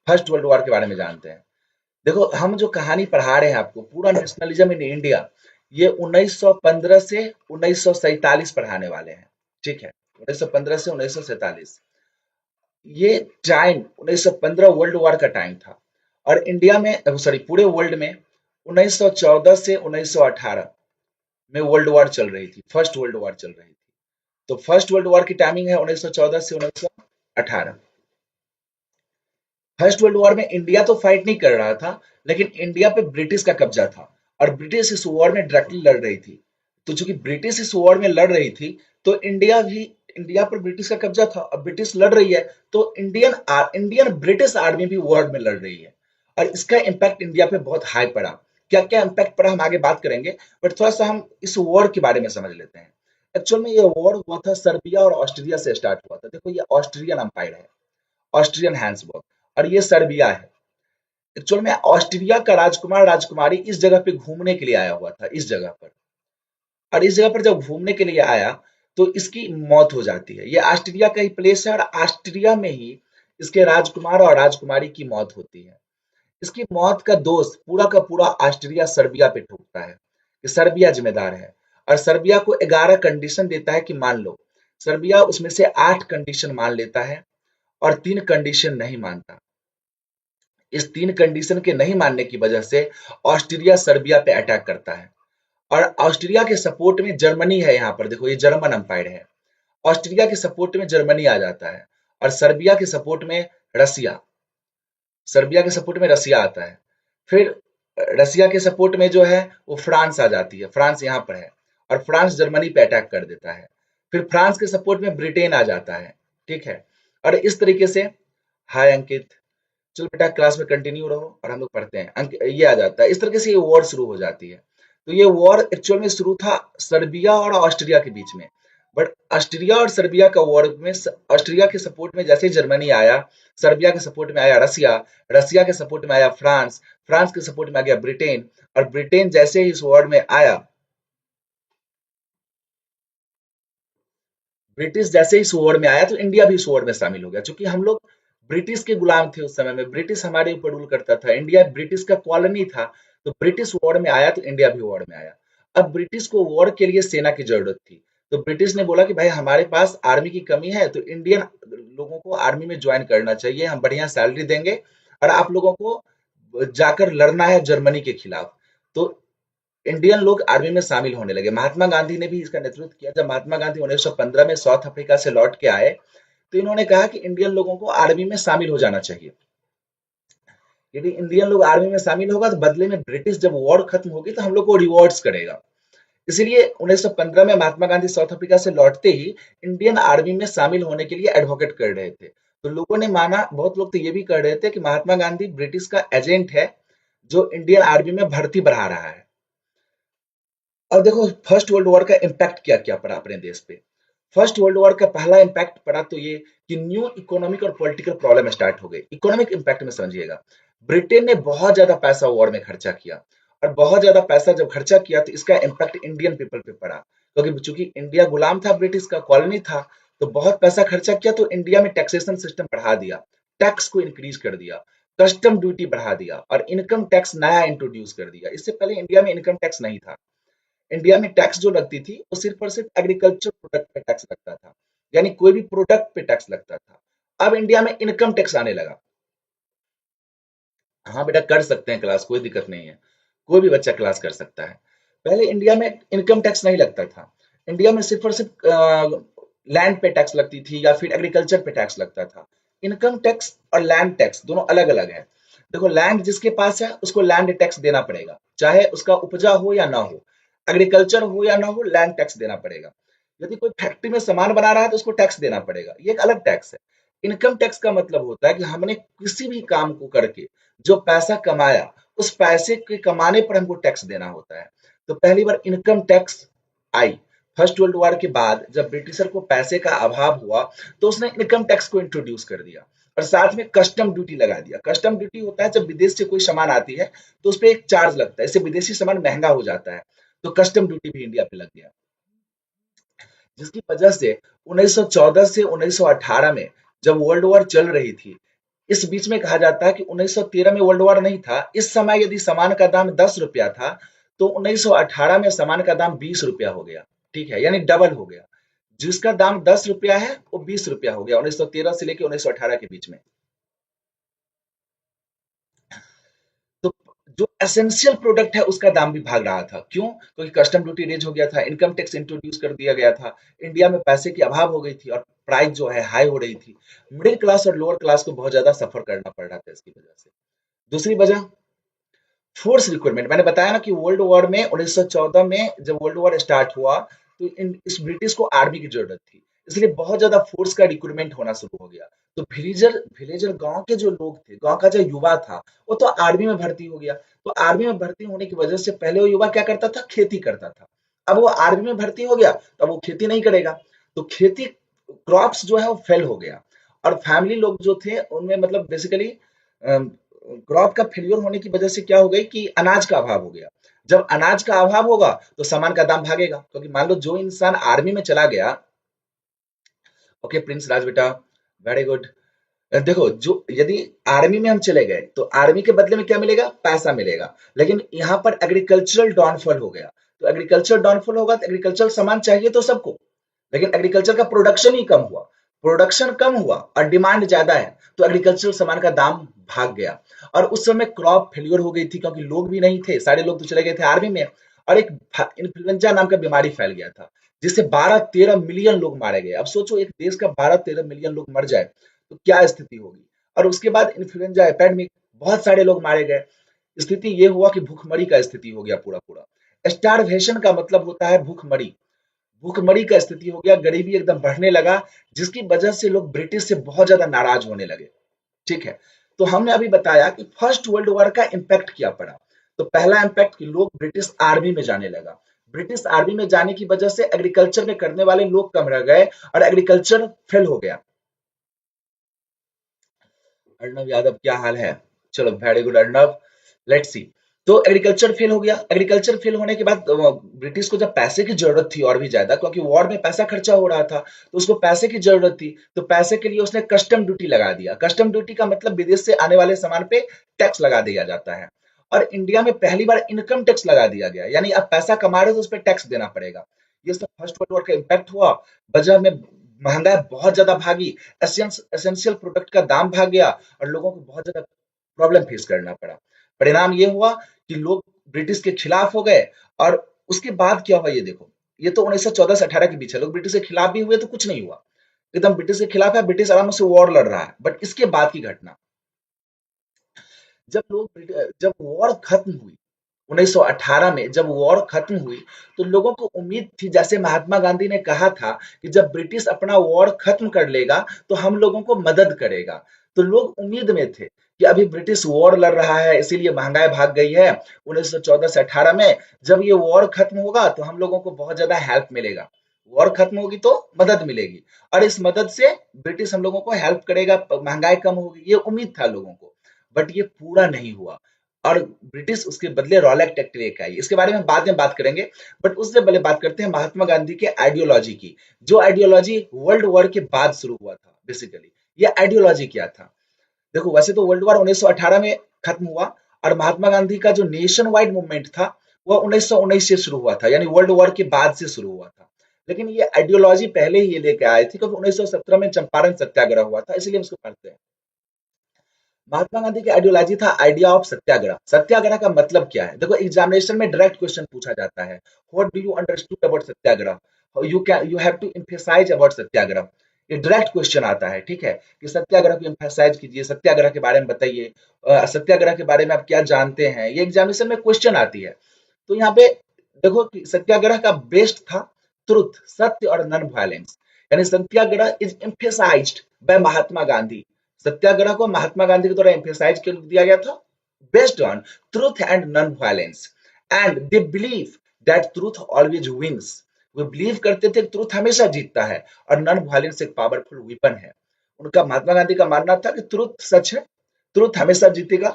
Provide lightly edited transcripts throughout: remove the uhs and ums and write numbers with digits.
First world war के बारे में जानते हैं। देखो, हम जो कहानी पढ़ा रहे हैं आपको, पूरा नेशनलिज्म इन इंडिया, ये 1915 से 1947 पढ़ाने वाले हैं। ठीक है, 1915 से 1947, ये टाइम 1915 वर्ल्ड वॉर का टाइम था। और इंडिया में, सॉरी, पूरे वर्ल्ड में 1914 से 1918 में वर्ल्ड वॉर चल रही थी, फर्स्ट वर्ल्ड वॉर चल रही थी। तो फर्स्ट वर्ल्ड वॉर की टाइमिंग है 1914 से 1918। फर्स्ट वर्ल्ड वॉर में इंडिया तो फाइट नहीं कर रहा था, लेकिन इंडिया पे ब्रिटिश का कब्जा था, और ब्रिटिश इस वॉर में डायरेक्टली लड़ रही थी। तो चूंकि ब्रिटिश इस वॉर में लड़ रही थी, तो इंडिया पर ब्रिटिश का कब्जा था, और ब्रिटिश लड़ रही है, तो इंडियन ब्रिटिश आर्मी भी वॉर में लड़ रही है। और इसका इम्पैक्ट इंडिया पे बहुत हाई पड़ा। क्या क्या इम्पैक्ट पड़ा हम आगे बात करेंगे, बट थोड़ा सा हम इस वॉर के बारे में समझ लेते हैं। एक्चुअल में ये वॉर हुआ था सर्बिया और ऑस्ट्रिया से स्टार्ट हुआ था। देखो, ये ऑस्ट्रियन अंपायर है, ऑस्ट्रियन हैंड्सबर्ग, और ये सर्बिया है। एक्चुअल में ऑस्ट्रिया का राजकुमार राजकुमारी इस जगह पे घूमने के लिए आया हुआ था, इस जगह पर। और इस जगह पर जब घूमने के लिए आया, तो इसकी मौत हो जाती है। ये ऑस्ट्रिया का ही प्लेस है, और ऑस्ट्रिया में ही इसके राजकुमार और राजकुमारी की मौत होती है। इसकी मौत का दोष पूरा का पूरा ऑस्ट्रिया सर्बिया पे ठोकता है कि सर्बिया जिम्मेदार है। और सर्बिया को 11 कंडीशन देता है कि मान लो। सर्बिया उसमें से 8 कंडीशन मान लेता है, और 3 कंडीशन नहीं मानता। इस 3 कंडीशन के नहीं मानने की वजह से ऑस्ट्रिया सर्बिया पे अटैक करता है। और ऑस्ट्रिया के सपोर्ट में जर्मनी है। यहाँ पर देखो, ये जर्मन अंपायर है। ऑस्ट्रिया के सपोर्ट में जर्मनी आ जाता है, और सर्बिया के सपोर्ट में रसिया सर्बिया के सपोर्ट में रसिया आता है। फिर रसिया के सपोर्ट में जो है वो फ्रांस आ जाती है, फ्रांस यहाँ पर है, और फ्रांस जर्मनी पे अटैक कर देता है। फिर फ्रांस के सपोर्ट में ब्रिटेन आ जाता है। ठीक है, और इस तरीके से, हाय अंकित, चलो बेटा क्लास में कंटिन्यू रहो और हम लोग पढ़ते हैं। ये आ जाता है, इस तरीके से ये वॉर शुरू हो जाती है। तो ये वॉर एक्चुअल में शुरू था सर्बिया और ऑस्ट्रिया के बीच में। बट ऑस्ट्रिया और सर्बिया का वॉर में ऑस्ट्रिया के सपोर्ट में जैसे ही जर्मनी आया, सर्बिया के सपोर्ट में आया रसिया, रसिया के सपोर्ट में आया फ्रांस, फ्रांस के सपोर्ट में आ गया ब्रिटेन, और ब्रिटेन जैसे ही इस वॉर में आया, ब्रिटिश जैसे ही इस वॉर में आया, तो इंडिया भी इस वॉर में शामिल हो गया। क्योंकि हम लोग ब्रिटिश के गुलाम थे उस समय में, ब्रिटिश हमारे ऊपर रूल करता था, इंडिया ब्रिटिश का कॉलोनी था। तो ब्रिटिश वॉर में आया, तो इंडिया भी वॉर में आया। अब ब्रिटिश को वॉर के लिए सेना की जरूरत थी। तो ब्रिटिश ने बोला कि भाई, हमारे पास आर्मी की कमी है, तो इंडियन लोगों को आर्मी में ज्वाइन करना चाहिए, हम बढ़िया सैलरी देंगे, और आप लोगों को जाकर लड़ना है जर्मनी के खिलाफ। तो इंडियन लोग आर्मी में शामिल होने लगे। महात्मा गांधी ने भी इसका नेतृत्व किया। जब महात्मा गांधी 1915 में साउथ अफ्रीका से लौट के आए, तो इन्होंने कहा कि इंडियन लोगों को आर्मी में शामिल हो जाना चाहिए। यदि इंडियन लोग आर्मी में शामिल होगा, तो बदले में ब्रिटिश जब वॉर खत्म होगी, तो हम लोग को रिवॉर्ड्स करेगा। इसीलिए 1915 में महात्मा गांधी साउथ अफ्रीका से लौटते ही इंडियन आर्मी में शामिल होने के लिए एडवोकेट कर रहे थे। तो लोगों ने माना, बहुत लोग तो ये भी कर रहे थे कि महात्मा गांधी ब्रिटिश का एजेंट है, जो इंडियन आर्मी में भर्ती बढ़ा रहा है। अब देखो, फर्स्ट वर्ल्ड वॉर का इम्पैक्ट क्या क्या पड़ा अपने देश पे। फर्स्ट वर्ल्ड वॉर का पहला इम्पैक्ट पड़ा तो ये कि न्यू इकोनॉमिक और पॉलिटिकल प्रॉब्लम स्टार्ट हो गई। इकोनॉमिक इम्पैक्ट में समझिएगा, ब्रिटेन ने बहुत ज्यादा पैसा वॉर में खर्चा किया, और बहुत ज्यादा पैसा जब खर्चा किया, तो इसका इम्पैक्ट इंडियन पीपल पे पड़ा। क्योंकि चूंकि इंडिया गुलाम था, ब्रिटिश का कॉलोनी था, तो बहुत पैसा खर्चा किया, तो इंडिया में टैक्सेशन सिस्टम बढ़ा दिया, टैक्स को इंक्रीज कर दिया, कस्टम ड्यूटी बढ़ा दिया, और इनकम टैक्स नया इंट्रोड्यूस कर दिया। इससे पहले इंडिया में इनकम टैक्स नहीं था। इंडिया में टैक्स जो लगती थी, वो सिर्फ और सिर्फ एग्रीकल्चर प्रोडक्ट पे टैक्स लगता था, यानी कोई भी प्रोडक्ट पे टैक्स लगता था। अब इंडिया में इनकम टैक्स आने लगा। हाँ बेटा, कर सकते हैं क्लास, कोई दिक्कत नहीं है, कोई भी बच्चा क्लास कर सकता है। पहले इंडिया में इनकम टैक्स नहीं लगता था। इंडिया में सिर्फ और सिर्फ लैंड पे टैक्स लगती थी, या फिर एग्रीकल्चर पे टैक्स लगता था। इनकम टैक्स और लैंड टैक्स दोनों अलग अलग है। देखो, लैंड जिसके पास है उसको लैंड टैक्स देना पड़ेगा, चाहे उसका उपजा हो या ना हो, एग्रीकल्चर हो या ना हो, लैंड टैक्स देना पड़ेगा। यदि कोई फैक्ट्री में सामान बना रहा है, तो उसको टैक्स देना पड़ेगा, ये एक अलग टैक्स है। इनकम टैक्स का मतलब होता है कि हमने किसी भी काम को करके जो पैसा कमाया, उस पैसे के कमाने पर हमको टैक्स देना होता है। तो पहली बार इनकम टैक्स आई फर्स्ट वर्ल्ड वॉर के बाद, जब ब्रिटिशर को पैसे का अभाव हुआ, तो उसने इनकम टैक्स को इंट्रोड्यूस कर दिया, और साथ में कस्टम ड्यूटी लगा दिया। कस्टम ड्यूटी होता है जब विदेश से कोई सामान आती है, तो उस पर एक चार्ज लगता है, इससे विदेशी सामान महंगा हो जाता है। तो कस्टम ड्यूटी भी इंडिया पे लग गया, जिसकी वजह से 1914 से 1918 में जब वर्ल्ड वॉर चल रही थी, इस बीच में कहा जाता है कि 1913 में वर्ल्ड वॉर नहीं था। इस समय यदि सामान का दाम 10 रुपया था तो 1918 में सामान का दाम 20 रुपया हो गया। ठीक है, यानी डबल हो गया। जिसका दाम 10 रुपया है वो 20 रुपया हो गया 1913 से लेकर 1918 के बीच में। तो जो एसेंशियल प्रोडक्ट है उसका दाम भी भाग रहा था। क्यों? क्योंकि कस्टम ड्यूटी रेज हो गया था, इनकम टैक्स इंट्रोड्यूस कर दिया गया था, इंडिया में पैसे की अभाव हो गई थी और प्राइस जो है हाई हो रही थी। मिडिल क्लास और लोअर क्लास को बहुत ज्यादा सफर करना पड़ रहा था इसकी वजह से। दूसरी वजह फोर्स रिक्रूटमेंट। मैंने बताया ना कि वर्ल्ड वॉर में 1914 में जब वर्ल्ड वॉर स्टार्ट हुआ तो इस ब्रिटिश को आर्मी की जरूरत थी, इसलिए बहुत ज्यादा फोर्स का रिक्रूटमेंट होना शुरू हो गया। तो विलेजर विलेजर गांव के जो लोग थे, गांव का जो युवा था, वो तो आर्मी में भर्ती हो गया। तो आर्मी में भर्ती होने की वजह से पहले वो युवा क्या करता था? खेती करता था। अब वो आर्मी में भर्ती हो गया तो अब वो खेती नहीं करेगा, तो खेती क्रॉप्स जो है वो फेल हो गया। और फैमिली लोग जो थे उनमें मतलब बेसिकली क्रॉप का फेल्योर होने की वजह से क्या हो गई कि अनाज का अभाव हो गया। जब अनाज का अभाव होगा तो सामान का दाम भागेगा, क्योंकि मान लो जो इंसान आर्मी में चला गया। ओके प्रिंस राज बेटा, वेरी गुड। देखो, जो यदि आर्मी में हम चले गए तो आर्मी के बदले में क्या मिलेगा? पैसा मिलेगा। लेकिन यहाँ पर एग्रीकल्चरल डाउनफॉल हो गया। तो एग्रीकल्चर डाउनफॉल होगा तो एग्रीकल्चर सामान चाहिए तो सबको, लेकिन एग्रीकल्चर का प्रोडक्शन ही कम हुआ। प्रोडक्शन कम हुआ और डिमांड ज्यादा है, तो एग्रीकल्चर सामान का दाम भाग गया। और उस समय क्रॉप फेल्योर हो गई थी, क्योंकि लोग भी नहीं थे, सारे लोग तो चले गए थे आर्मी में। और एक इन्फ्लुएंजा नाम का बीमारी फैल गया था, जिससे 12-13 मिलियन लोग मारे गए। अब सोचो, एक देश का 12-13 मिलियन लोग मर जाए तो क्या स्थिति होगी। और उसके बाद इन्फ्लुएंजा एपेडमिक, बहुत सारे लोग मारे गए। स्थिति ये हुआ कि भूखमरी का स्थिति हो गया पूरा पूरा। स्टारवेशन का मतलब होता है भूखमरी। भूखमरी का स्थिति हो गया, गरीबी एकदम बढ़ने लगा, जिसकी वजह से लोग ब्रिटिश से बहुत ज्यादा नाराज होने लगे। ठीक है, तो हमने अभी बताया कि फर्स्ट वर्ल्ड वॉर का इम्पैक्ट क्या पड़ा। तो पहला इम्पैक्ट कि लोग ब्रिटिश आर्मी में जाने लगा। ब्रिटिश आर्मी में जाने की वजह से एग्रीकल्चर में करने वाले लोग कम रह गए और एग्रीकल्चर फेल हो गया। अर्णव यादव, क्या हाल है? चलो, very good Arnav. Let's see. तो एग्रीकल्चर फेल हो गया। एग्रीकल्चर फेल होने के बाद ब्रिटिश को जब पैसे की जरूरत थी और भी ज्यादा, क्योंकि वॉर में पैसा खर्चा हो रहा था, तो उसको पैसे की जरूरत थी। तो पैसे के लिए उसने कस्टम ड्यूटी लगा दिया। कस्टम ड्यूटी का मतलब विदेश से आने वाले सामान पे टैक्स लगा दिया जाता है। और इंडिया में पहली बार इनकम टैक्स लगा दिया गया, यानी आप पैसा कमा रहे हो तो उस पर टैक्स देना पड़ेगा। ये सब फर्स्ट वर्ल्ड वॉर का इम्पैक्ट हुआ। बाजार में महंगाई बहुत ज्यादा भागी, एसेंशियल प्रोडक्ट का दाम भाग गया और लोगों को बहुत ज्यादा प्रॉब्लम फेस करना पड़ा। परिणाम ये हुआ कि लोग ब्रिटिश के खिलाफ हो गए। और उसके बाद क्या हुआ ये देखो। ये तो 1914 से 18 के बीच है, लोग ब्रिटिश के खिलाफ भी हुए तो कुछ नहीं हुआ, एकदम ब्रिटिश के खिलाफ है, ब्रिटिश आराम से वॉर लड़ रहा है। बट इसके बाद की घटना, जब वॉर खत्म हुई 1918 में, जब वॉर खत्म हुई तो लोगों को उम्मीद थी, जैसे महात्मा गांधी ने कहा था कि जब ब्रिटिश अपना वॉर खत्म कर लेगा तो हम लोगों को मदद करेगा। तो लोग उम्मीद में थे कि अभी ब्रिटिश वॉर लड़ रहा है, इसीलिए महंगाई भाग गई है 1914 से 18 में। जब ये वॉर खत्म होगा तो हम लोगों को बहुत ज्यादा हेल्प मिलेगा। वॉर खत्म होगी तो मदद मिलेगी, और इस मदद से ब्रिटिश हम लोगों को हेल्प करेगा, महंगाई कम होगी, ये उम्मीद था लोगों को। बट ये पूरा नहीं हुआ और ब्रिटिश उसके बदले रॉलेट एक्ट लेके आई। इसके बारे में बाद में बात करेंगे, बट उससे पहले बात करते हैं महात्मा गांधी के आइडियोलॉजी की। जो आइडियोलॉजी वर्ल्ड वॉर के बाद शुरू हुआ था, बेसिकली ये आइडियोलॉजी क्या था। देखो, वैसे तो वर्ल्ड वॉर 1918 में खत्म हुआ और महात्मा गांधी का जो नेशन वाइड मूवमेंट था वह 1919 से शुरू हुआ था, यानी वर्ल्ड वॉर के बाद से शुरू हुआ था। लेकिन ये आइडियोलॉजी पहले ही ये लेके आए थे, क्योंकि 1917 में चंपारण सत्याग्रह हुआ था, इसलिए हम उसको पढ़ते हैं। महात्मा गांधी की आइडियोलॉजी था आइडिया ऑफ सत्याग्रह। सत्याग्रह का मतलब क्या है? देखो, एग्जामिनेशन में डायरेक्ट क्वेश्चन पूछा जाता है, what do you understood about satyagraha, you have to emphasise about satyagraha. ये डायरेक्ट क्वेश्चन आता है, ठीक है, कि सत्याग्रह को एम्फेसाइज कीजिए, सत्याग्रह के बारे में बताइए, सत्याग्रह के बारे में आप क्या जानते हैं, ये एग्जामिनेशन में क्वेश्चन आती है। तो यहाँ पे देखो कि सत्याग्रह का बेस्ट था ट्रुथ, सत्य और नॉन वायलेंस। यानी सत्याग्रह is emphasised bye Mahatma Gandhi. सत्याग्रह को महात्मा गांधी के द्वारा एम्फेसाइज कर दिया गया था, based on truth and non violence. And they believe that truth always wins. वो बिलीव करते थे कि ट्रूथ हमेशा जीतता है और नॉन वायलेंस एक पावरफुल वेपन है। उनका, महात्मा गांधी का मानना था कि ट्रूथ सच है, ट्रूथ हमेशा जीतेगा,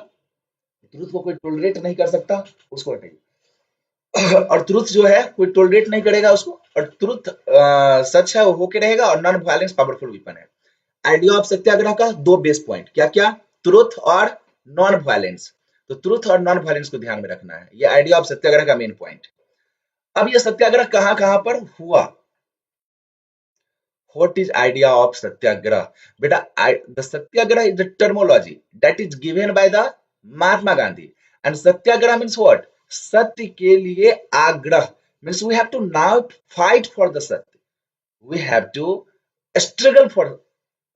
ट्रूथ को कोई टोलरेट नहीं कर सकता, उसको हटाइए। और ट्रुथ जो है कोई टोलरेट नहीं करेगा उसको, और ट्रुथ सच है वो होके रहेगा, और नॉन वायलेंस पावरफुल वेपन है। आइडिया ऑफ सत्याग्रह का दो बेस पॉइंट क्या क्या? ट्रुथ और नॉन वायलेंस। तो ट्रुथ और नॉन वायलेंस को ध्यान में रखना है, ये आइडिया ऑफ सत्याग्रह का मेन पॉइंट। अब ये सत्याग्रह कहां कहां पर हुआ? What is idea of satyagraha? Beta, the satyagraha is the terminology that is given by the Mahatma Gandhi. And satyagraha means what? Satya ke liye agrah means we have to now fight for the satya. We have to struggle for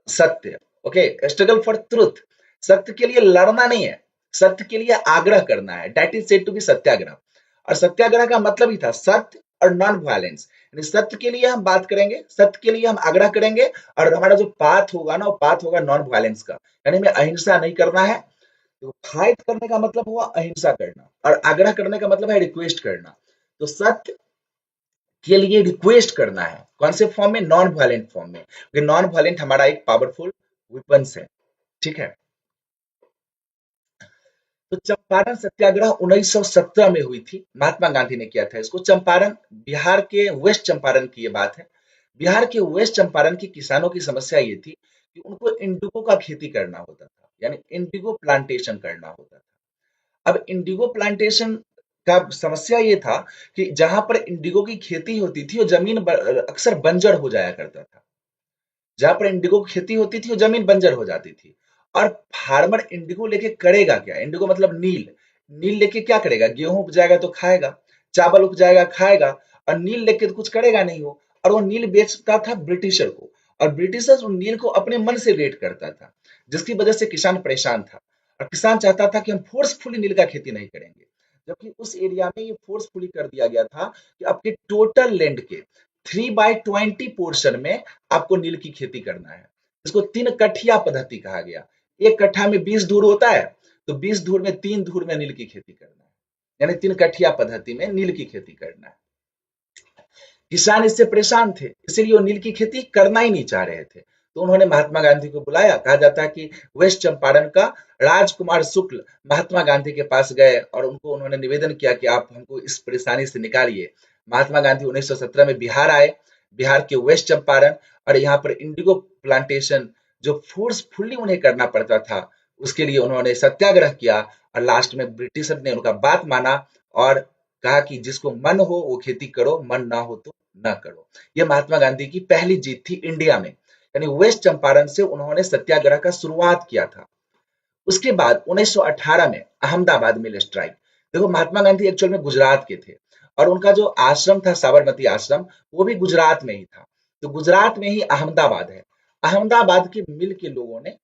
सत्य, okay, struggle for truth. सत्य के लिए लड़ना नहीं है, सत्य के लिए आग्रह करना है, that is said to be satyagraha. और सत्याग्रह का मतलब ही था सत्य और नॉन वायलेंस, यानी सत्य के लिए हम बात करेंगे, सत्य के लिए हम आग्रह करेंगे, और हमारा जो पाथ होगा ना, वो पाथ होगा नॉन वायलेंस का, यानी हमें अहिंसा नहीं करना है। तो फाइट करने का मतलब हुआ अहिंसा करना, और आग्रह करने का मतलब है रिक्वेस्ट करना। तो सत्य के लिए रिक्वेस्ट करना है, कौन से फॉर्म में? नॉन वायलेंट फॉर्म में, क्योंकि नॉन वायलेंट हमारा एक पावरफुल वेपन्स है, ठीक है। तो चंपारण सत्याग्रह 1917 में हुई थी, महात्मा गांधी ने किया था इसको। चंपारण बिहार के वेस्ट चंपारण की ये बात है। बिहार के वेस्ट चंपारण के किसानों की समस्या ये थी कि उनको इंडिगो का खेती करना होता था, यानी इंडिगो प्लांटेशन करना होता था। अब इंडिगो प्लांटेशन का समस्या ये था कि जहां पर इंडिगो की खेती होती थी, वो जमीन अक्सर बंजर हो जाया करता था। जहां पर इंडिगो की खेती होती थी, वो जमीन बंजर हो जाती थी। और फार्मर इंडिगो लेके करेगा क्या? इंडिगो मतलब नील। नील लेके क्या करेगा? गेहूं उपजाएगा तो खाएगा, चावल उपजाएगा खाएगा, और नील लेके तो कुछ करेगा नहीं वो। और वो नील बेचता था ब्रिटिशर को, और ब्रिटिशर उस नील को अपने मन से रेट करता था, जिसकी वजह से किसान परेशान था। और किसान चाहता था कि हम फोर्सफुली नील का खेती नहीं करेंगे, जबकि उस एरिया में ये फोर्सफुली कर दिया गया था कि आपके टोटल लैंड के 3/20 पोर्शन में आपको नील की खेती करना है। इसको 3 कठिया पद्धति कहा गया। एक कट्ठा में 20 धूर होता है, तो 20 धूर में 3 धूर में नील की खेती करना है, यानी 3 कठिया पद्धति में नील की खेती करना है। किसान इससे परेशान थे, इसीलिए वो नील की खेती करना ही नहीं चाह रहे थे। तो उन्होंने महात्मा गांधी को बुलाया। कहा जाता है कि वेस्ट चंपारण का राजकुमार शुक्ल महात्मा गांधी के पास गए और उन्होंने निवेदन किया कि आप हमको इस परेशानी से निकालिए। महात्मा गांधी 1917 में बिहार आए, बिहार के वेस्ट चंपारण, और यहाँ पर इंडिगो प्लांटेशन जो फोर्सफुली उन्हें करना पड़ता था, उसके लिए उन्होंने सत्याग्रह किया। और लास्ट में ब्रिटिशर ने उनका बात माना और कहा कि जिसको मन हो वो खेती करो, मन ना हो तो ना करो। यह महात्मा गांधी की पहली जीत थी इंडिया में, यानी वेस्ट चंपारण से उन्होंने सत्याग्रह का शुरुआत किया था। उसके बाद 1918 में अहमदाबाद मिल स्ट्राइक। देखो, महात्मा गांधी एक्चुअल में गुजरात के थे, और उनका जो आश्रम था साबरमती आश्रम, वो भी गुजरात में ही था। तो गुजरात में ही अहमदाबाद है। अहमदाबाद के मिल के लोगों ने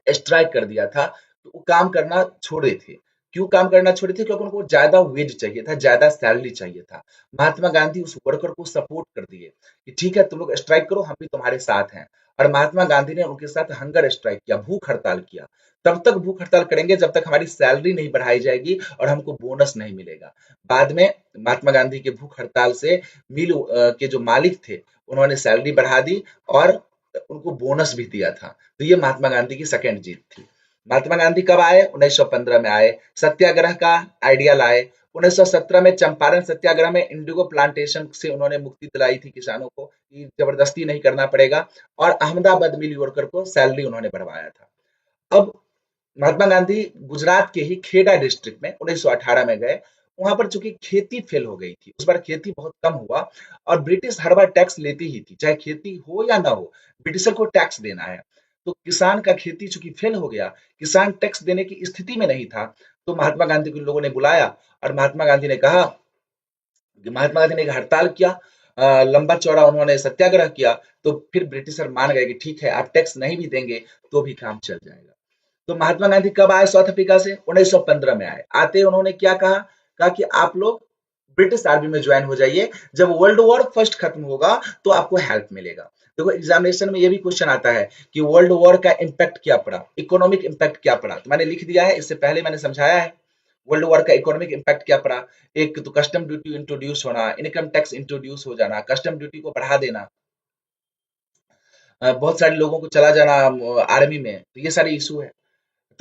स्ट्राइक कर दिया था, तो वो काम करना छोड़े थे। क्यों काम करना छोड़े थे? क्योंकि उनको ज्यादा वेज चाहिए था, ज्यादा सैलरी चाहिए था। महात्मा गांधी उस वर्कर को सपोर्ट कर दिए कि ठीक है, तुम लोग स्ट्राइक करो, हम भी तुम्हारे साथ हैं। और महात्मा गांधी ने उनके साथ हंगर स्ट्राइक किया, भूख हड़ताल किया। तब तक भूख हड़ताल करेंगे जब तक हमारी सैलरी नहीं बढ़ाई जाएगी और हमको बोनस नहीं मिलेगा। बाद में महात्मा गांधी के भूख हड़ताल से मिल के जो मालिक थे, उन्होंने सैलरी बढ़ा दी और उनको बोनस भी दिया था। तो ये महात्मा गांधी की सेकेंड जीत थी। महात्मा गांधी कब आए? 1915 में आए, सत्याग्रह का आइडिया लाए। 1917 में चंपारण सत्याग्रह में इंडिगो प्लांटेशन से उन्होंने मुक्ति दिलाई थी किसानों को कि जबरदस्ती नहीं करना पड़ेगा, और अहमदाबाद मिल वर्कर को सैलरी उन्होंने बढ़वाया था। अब महात्मा गांधी गुजरात के ही खेड़ा डिस्ट्रिक्ट में 1918 में गए। वहां पर चूंकि खेती फेल हो गई थी, उस बार खेती बहुत कम हुआ, और ब्रिटिश हर बार टैक्स लेती ही थी, चाहे खेती हो या ना हो, ब्रिटिशर को टैक्स देना है। तो किसान का खेती चूंकि फेल हो गया, किसान टैक्स देने की स्थिति में नहीं था, तो महात्मा गांधी को लोगों ने बुलाया, और महात्मा गांधी ने कहा कि महात्मा गांधी ने एक हड़ताल किया, लंबा चौड़ा उन्होंने सत्याग्रह किया। तो फिर ब्रिटिशर मान गए कि ठीक है, आप टैक्स नहीं भी देंगे तो भी काम चल जाएगा। तो महात्मा गांधी कब आए साउथ अफ्रीका से? 1915 में आए। आते उन्होंने क्या कहा? कहा कि आप लोग ब्रिटिश आर्मी में ज्वाइन हो जाइए, जब वर्ल्ड वॉर फर्स्ट खत्म होगा तो आपको हेल्प मिलेगा। देखो, एग्जामिनेशन में ये भी क्वेश्चन आता है कि वर्ल्ड वॉर का इम्पैक्ट क्या पड़ा, इकोनॉमिक इम्पैक्ट क्या पड़ा। तो मैंने लिख दिया है, इससे पहले मैंने समझाया है वर्ल्ड वॉर का इकोनॉमिक इम्पैक्ट क्या पड़ा। एक तो कस्टम ड्यूटी इंट्रोड्यूस होना, इनकम टैक्स इंट्रोड्यूस हो जाना, कस्टम ड्यूटी को बढ़ा देना, बहुत सारे लोगों को चला जाना आर्मी में, तो ये सारे इशू है।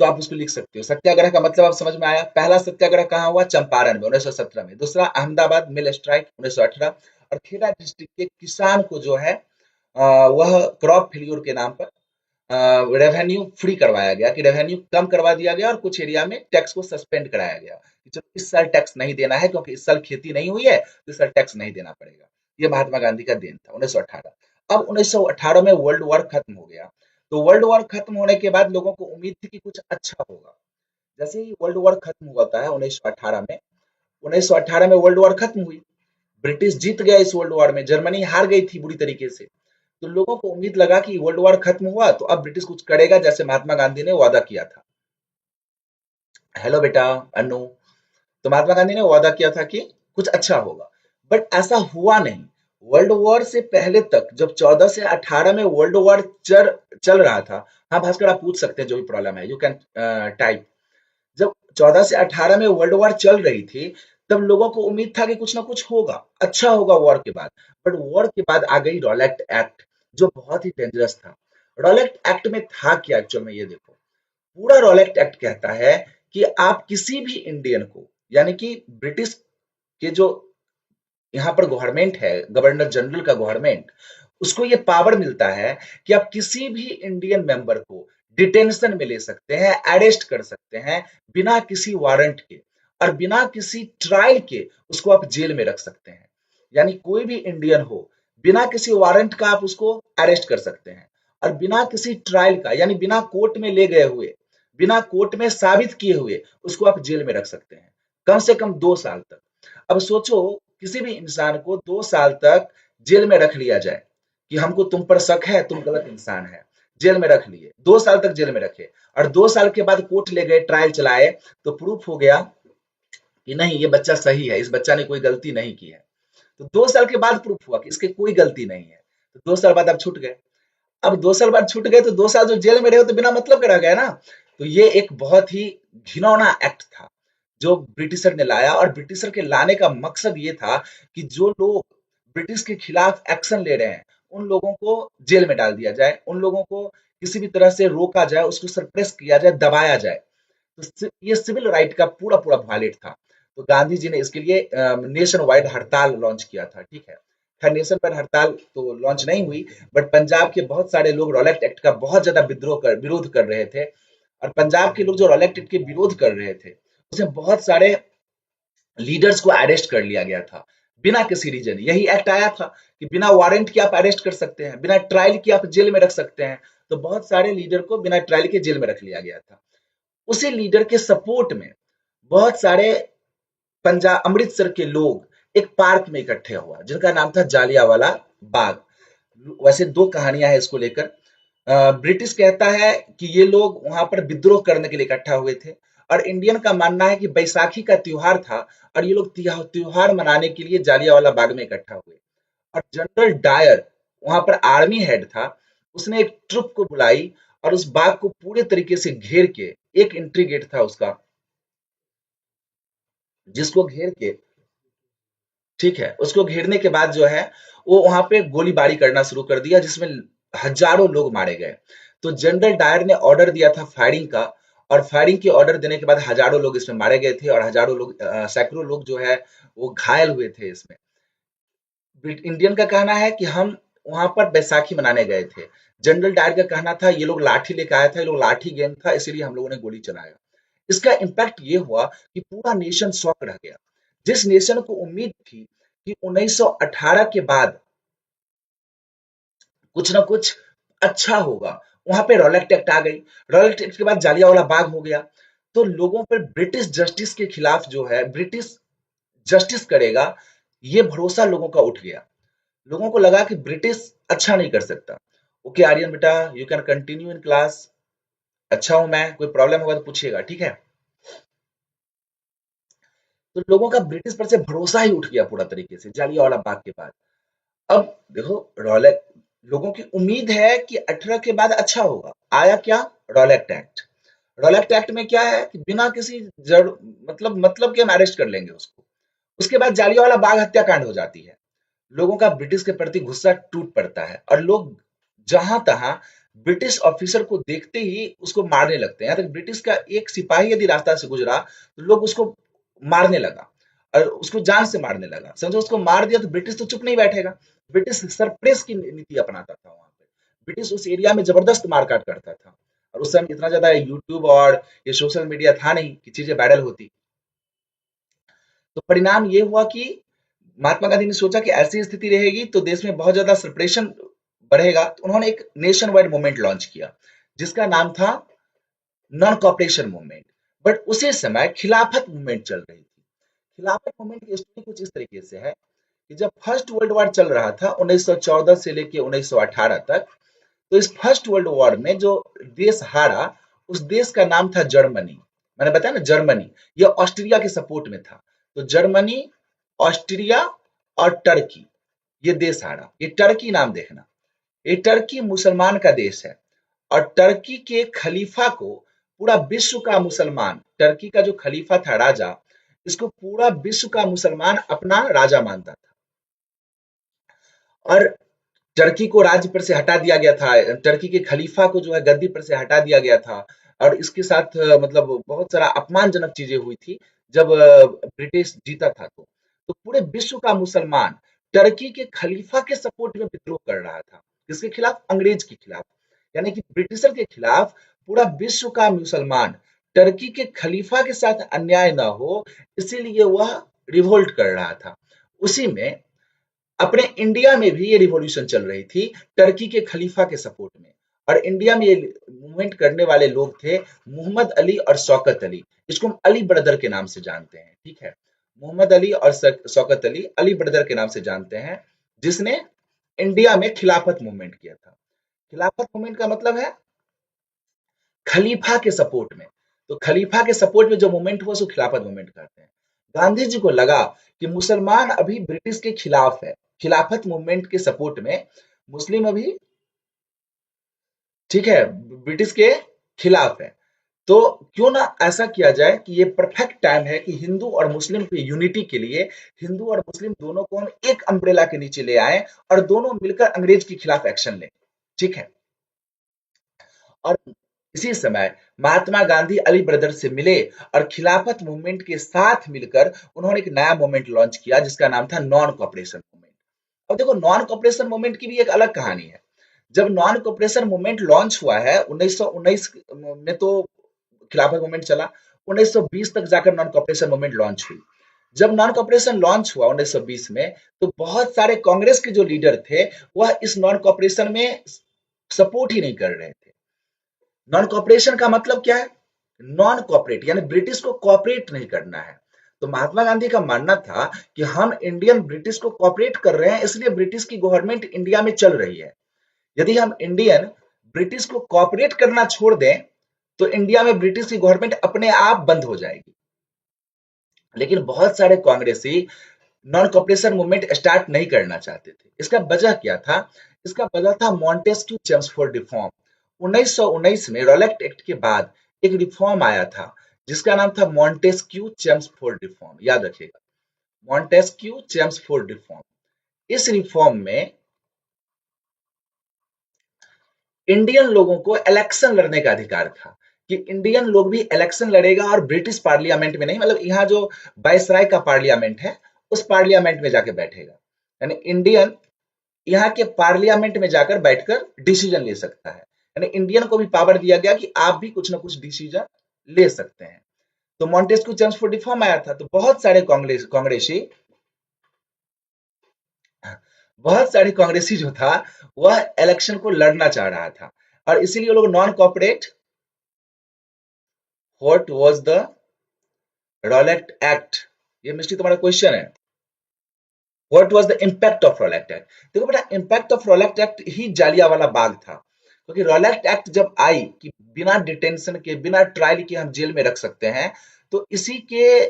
तो आप उसको लिख सकते हो। सत्याग्रह का मतलब आप समझ में आया। पहला सत्याग्रह कहाँ हुआ? चंपारण में 1917 में। दूसरा अहमदाबाद मिल स्ट्राइक 1918। और खेड़ा डिस्ट्रिक्ट के किसान को जो है वह क्रॉप फेल्यूर के नाम पर रेवेन्यू फ्री करवाया गया, कि रेवेन्यू कम करवा दिया गया और कुछ एरिया में टैक्स को सस्पेंड कराया गया कि चलो इस साल टैक्स नहीं देना है क्योंकि इस साल खेती नहीं हुई है, तो इस साल टैक्स नहीं देना पड़ेगा। ये महात्मा गांधी का देन था 1918। अब 1918 में वर्ल्ड वॉर खत्म हो गया। तो वर्ल्ड वॉर खत्म होने के बाद लोगों को उम्मीद थी कि कुछ अच्छा होगा। जैसे ही वर्ल्ड वॉर खत्म हुआ है 1918 में, 1918 में वर्ल्ड वॉर खत्म हुई, ब्रिटिश जीत गया इस वर्ल्ड वॉर में, जर्मनी हार गई थी बुरी तरीके से। तो लोगों को उम्मीद लगा कि वर्ल्ड वॉर खत्म हुआ तो अब ब्रिटिश कुछ करेगा, जैसे महात्मा गांधी ने वादा किया था। हेलो बेटा, अन्नू। तो महात्मा गांधी ने वादा किया था कि कुछ अच्छा होगा, बट ऐसा हुआ नहीं। वर्ल्ड वॉर से पहले तक, जब 14 से 18 में वर्ल्ड वॉर चल रहा था। हाँ भास्कर, आप पूछ सकते हैं जो भी प्रॉब्लम है, यू कैन टाइप। जब 14 से 18 में वर्ल्ड वॉर चल रही थी, तब लोगों को उम्मीद था कि कुछ ना कुछ होगा, अच्छा होगा वॉर के बाद। बट वॉर के बाद आ गई रॉलेट एक्ट, जो बहुत ही डेंजरस था। रॉलेट एक्ट में था क्या एक्चुअल में, ये देखो। पूरा रॉलेट एक्ट कहता है कि आप किसी भी इंडियन को, यानी कि ब्रिटिश के जो यहाँ पर गवर्नमेंट है, गवर्नर जनरल का गवर्नमेंट, उसको ये पावर मिलता है कि आप किसी भी इंडियन मेंबर को डिटेंशन में ले सकते हैं, अरेस्ट कर सकते हैं, बिना किसी वारंट के और बिना किसी ट्रायल के उसको आप जेल में रख सकते हैं। यानी कोई भी इंडियन हो, बिना किसी वारंट का आप उसको अरेस्ट कर सकते हैं, और बिना किसी ट्रायल का, यानी बिना कोर्ट में ले गए हुए, बिना कोर्ट में साबित किए हुए उसको आप जेल में रख सकते हैं, कम से कम 2 साल तक। अब सोचो, किसी भी इंसान को 2 साल तक जेल में रख लिया जाए कि हमको तुम पर शक है, तुम गलत इंसान है, जेल में रख लिए, 2 साल तक जेल में रखे, और 2 साल के बाद कोर्ट ले गए, ट्रायल चलाए, तो प्रूफ हो गया कि नहीं, ये बच्चा सही है, इस बच्चा ने कोई गलती नहीं की है। तो 2 साल के बाद प्रूफ हुआ कि इसके कोई गलती नहीं है, तो 2 साल बाद आप छूट गए। अब 2 साल बाद छूट गए तो 2 साल जो जेल में रहे हो तो बिना मतलब के रह गए ना। तो ये एक बहुत ही घिनौना एक्ट था जो ब्रिटिशर ने लाया, और ब्रिटिशर के लाने का मकसद ये था कि जो लोग ब्रिटिश के खिलाफ एक्शन ले रहे हैं, उन लोगों को जेल में डाल दिया जाए, उन लोगों को किसी भी तरह से रोका जाए, उसको सप्रेस किया जाए, दबाया जाए। तो ये सिविल राइट का पूरा पूरा वायलेट था। तो गांधी जी ने इसके लिए नेशन वाइड हड़ताल लॉन्च किया था, ठीक है। खैर नेशन वाइड हड़ताल तो लॉन्च नहीं हुई, बट पंजाब के बहुत सारे लोग रॉलेट एक्ट का बहुत ज्यादा विरोध कर रहे थे, और पंजाब के लोग जो रॉलेट एक्ट के विरोध कर रहे थे, उसमें बहुत सारे लीडर्स को अरेस्ट कर लिया गया था बिना किसी रीजन। यही एक्ट आया था कि बिना वारंट के आप अरेस्ट कर सकते हैं, बिना ट्रायल के आप जेल में रख सकते हैं। तो बहुत सारे लीडर को बिना ट्रायल के जेल में रख लिया गया था। उसी लीडर के सपोर्ट में बहुत सारे पंजाब अमृतसर के लोग एक पार्क में इकट्ठे हुआ, जिनका नाम था जालियांवाला बाग। वैसे दो कहानियां हैं इसको लेकर। ब्रिटिश कहता है कि ये लोग वहां पर विद्रोह करने के लिए इकट्ठा हुए थे, और इंडियन का मानना है कि बैसाखी का त्योहार था, और ये लोग त्योहार मनाने के लिए जालियांवाला बाग में इकट्ठा हुए। और जनरल डायर वहां पर आर्मी हेड था, उसने एक ट्रुप को बुलाई और उस बाग को पूरे तरीके से घेर के, एक एंट्री गेट था उसका, जिसको घेर के, ठीक है, उसको घेरने के बाद जो है वो वहां पे गोलीबारी करना शुरू कर दिया, जिसमें हजारों लोग मारे गए। तो जनरल डायर ने ऑर्डर दिया था फायरिंग का, और फायरिंग के ऑर्डर देने के बाद हजारों लोग इसमें मारे गए थे, और हजारों लोग, सैकड़ों लोग जो है वो घायल हुए थे इसमें। इंडियन का कहना है कि हम वहां पर बैसाखी मनाने गए थे। जनरल डायर का कहना था ये लोग लाठी लेके आया था, ये लोग लाठी गैंग था, इसीलिए हम लोगों ने गोली चलाया। इसका इम्पैक्ट ये हुआ कि पूरा नेशन शॉक रह गया। जिस नेशन को उम्मीद थी कि 1918 के बाद कुछ ना कुछ अच्छा होगा, वहां पे रॉलेट एक्ट आ गई। रॉलेट एक्ट के बाद जालियांवाला बाग हो गया। तो लोगों पर ब्रिटिश जस्टिस के खिलाफ जो है, ब्रिटिश जस्टिस करेगा, ये भरोसा लोगों का उठ गया। लोगों को लगा कि ब्रिटिश अच्छा नहीं कर सकता। ओके आर्यन बेटा, you can continue in class. अच्छा हूं मैं, कोई प्रॉब्लम होगा तो पूछिएगा, ठीक है। तो लोगों का ब्रिटिश पर से भरोसा ही उठ गया पूरा तरीके से जालियांवाला बाग के बाद। अब देखो, रॉलेट, लोगों की उम्मीद है कि 18 के बाद अच्छा होगा। आया क्या? Rowlatt act. रॉलेट एक्ट में क्या है कि बिना किसी मतलब के हम अरेस्ट कर लेंगे उसको। उसके बाद जालियांवाला बाग हत्याकांड हो जाती है। लोगों का ब्रिटिश के प्रति गुस्सा टूट पड़ता है, और लोग जहां तहां ब्रिटिश ऑफिसर को देखते ही उसको मारने लगते हैं। यहाँ तक ब्रिटिश का एक सिपाही यदि रास्ता से गुजरा तो लोग उसको मारने लगा, और उसको जान से मारने लगा। समझो, उसको मार दिया तो ब्रिटिश तो चुप नहीं बैठेगा। ब्रिटिश सरप्रेस की नीति अपनाता था वहां पे। ब्रिटिश उस एरिया में जबरदस्त मारकाट करता था। और उस समय इतना ज्यादा यूट्यूब और ये सोशल मीडिया था नहीं कि चीजें वायरल होती। तो परिणाम ये हुआ कि महात्मा गांधी ने सोचा कि ऐसी स्थिति रहेगी तो देश में बहुत ज्यादा सेपरेशन बढ़ेगा, तो उन्होंने एक नेशन वाइड मूवमेंट लॉन्च किया जिसका नाम था नॉन कॉपरेशन मूवमेंट। बट उसी समय खिलाफत मूवमेंट चल रही थी। खिलाफत मूवमेंट की स्टोरी कुछ इस तरीके से है कि जब फर्स्ट वर्ल्ड वॉर चल रहा था 1914 से लेकर 1918 तक, तो इस फर्स्ट वर्ल्ड वॉर में जो देश हारा उस देश का नाम था जर्मनी। मैंने बताया ना जर्मनी, ये ऑस्ट्रिया के सपोर्ट में था। तो जर्मनी, ऑस्ट्रिया और टर्की, ये देश हारा। ये टर्की नाम देखना, ये टर्की मुसलमान का देश है और टर्की के खलीफा को पूरा विश्व का मुसलमान, टर्की का जो खलीफा था राजा, इसको पूरा विश्व का मुसलमान अपना राजा मानता था। और टर्की को राज्य पर से हटा दिया गया था, टर्की के खलीफा को जो है गद्दी पर से हटा दिया गया था। और इसके साथ मतलब बहुत सारा अपमानजनक चीजें हुई थी जब ब्रिटिश जीता था। तो पूरे विश्व का मुसलमान टर्की के खलीफा के सपोर्ट में विद्रोह कर रहा था। किसके खिलाफ? अंग्रेज के खिलाफ, यानी कि ब्रिटिशर के खिलाफ पूरा विश्व का मुसलमान टर्की के खलीफा के साथ अन्याय ना हो, इसीलिए वह रिवोल्ट कर रहा था। उसी में अपने इंडिया में भी ये रिवॉल्यूशन चल रही थी टर्की के खलीफा के सपोर्ट में। और इंडिया में ये मूवमेंट करने वाले लोग थे मोहम्मद अली और शौकत अली। इसको हम अली ब्रदर के नाम से जानते हैं, ठीक है। मोहम्मद अली और शौकत अली, अली ब्रदर के नाम से जानते हैं, जिसने इंडिया में खिलाफत मूवमेंट किया था। खिलाफत मूवमेंट का मतलब है खलीफा के सपोर्ट में। तो खलीफा के सपोर्ट में जो मूवमेंट हुआ उसको खिलाफत मूवमेंट कहते हैं। गांधी जी को लगा कि मुसलमान अभी ब्रिटिश के खिलाफ है, खिलाफत मूवमेंट के सपोर्ट में मुस्लिम अभी, ठीक है, ब्रिटिश के खिलाफ है। तो क्यों ना ऐसा किया जाए कि ये परफेक्ट टाइम है कि हिंदू और मुस्लिम की यूनिटी के लिए हिंदू और मुस्लिम दोनों को हम एक अम्ब्रेला के नीचे ले आए और दोनों मिलकर अंग्रेज के खिलाफ एक्शन लें, ठीक है। और इसी समय महात्मा गांधी अली ब्रदर से मिले और खिलाफत मूवमेंट के साथ मिलकर उन्होंने एक नया मूवमेंट लॉन्च किया जिसका नाम था नॉन कॉपरेशन मूवमेंट। अब देखो नॉन कॉपरेशन मूवमेंट की भी एक अलग कहानी है। जब नॉन कॉपरेशन मूवमेंट लॉन्च हुआ है 1919 में, तो खिलाफत मूवमेंट चला। 1920 तक जाकर नॉन कॉपरेशन मूवमेंट लॉन्च हुई। जब नॉन कॉपरेशन लॉन्च हुआ 1920 में, तो बहुत सारे कांग्रेस के जो लीडर थे वह इस नॉन कॉपरेशन में सपोर्ट ही नहीं कर रहे थे। नॉन कॉपरेशन का मतलब क्या है? नॉन कॉपरेट, यानी ब्रिटिश को कॉपरेट नहीं करना है। तो महात्मा गांधी का मानना था कि हम इंडियन ब्रिटिश को कॉपरेट कर रहे हैं, इसलिए ब्रिटिश की गवर्नमेंट इंडिया में चल रही है। यदि हम इंडियन ब्रिटिश को कॉपरेट करना छोड़ दें तो इंडिया में ब्रिटिश की गवर्नमेंट अपने आप बंद हो जाएगी। लेकिन बहुत सारे कांग्रेसी नॉन कॉपरेशन मूवमेंट स्टार्ट नहीं करना चाहते थे। इसका वजह क्या था? इसका वजह था मॉन्टेस्क्यू चेम्सफोर्ड रिफॉर्म। 1919 में रॉलेट एक्ट के बाद एक रिफॉर्म आया था जिसका नाम था मॉन्टेस्क्यू चेम्सफोर्ड रिफॉर्म। याद रखिएगा, मॉन्टेस्क्यू चेम्सफोर्ड रिफॉर्म। इस रिफॉर्म में इंडियन लोगों को इलेक्शन लड़ने का अधिकार था, कि इंडियन लोग भी इलेक्शन लड़ेगा और ब्रिटिश पार्लियामेंट में नहीं, मतलब यहाँ जो वायसराय का पार्लियामेंट है उस पार्लियामेंट में जाके बैठेगा। यानी इंडियन यहाँ के पार्लियामेंट में जाकर बैठकर डिसीजन ले सकता है। यानी इंडियन को भी पावर दिया गया कि आप भी कुछ ना कुछ डिसीजन ले सकते हैं। तो मॉन्टेस्क्यू चेम्सफोर्ड रिफॉर्म आया था, तो बहुत सारे कांग्रेसी जो था वह इलेक्शन को लड़ना चाह रहा था और इसीलिए लोग non cooperate. What was the Rowlatt Act? ये मिस्टी तुम्हारा क्वेश्चन है। What was the impact of Rowlatt Act? देखो बेटा, इम्पैक्ट ऑफ रॉलेट एक्ट ही जालियांवाला बाग था। क्योंकि रॉलेट एक्ट जब आई कि बिना डिटेंशन के, बिना ट्रायल के हम जेल में रख सकते हैं, तो इसी के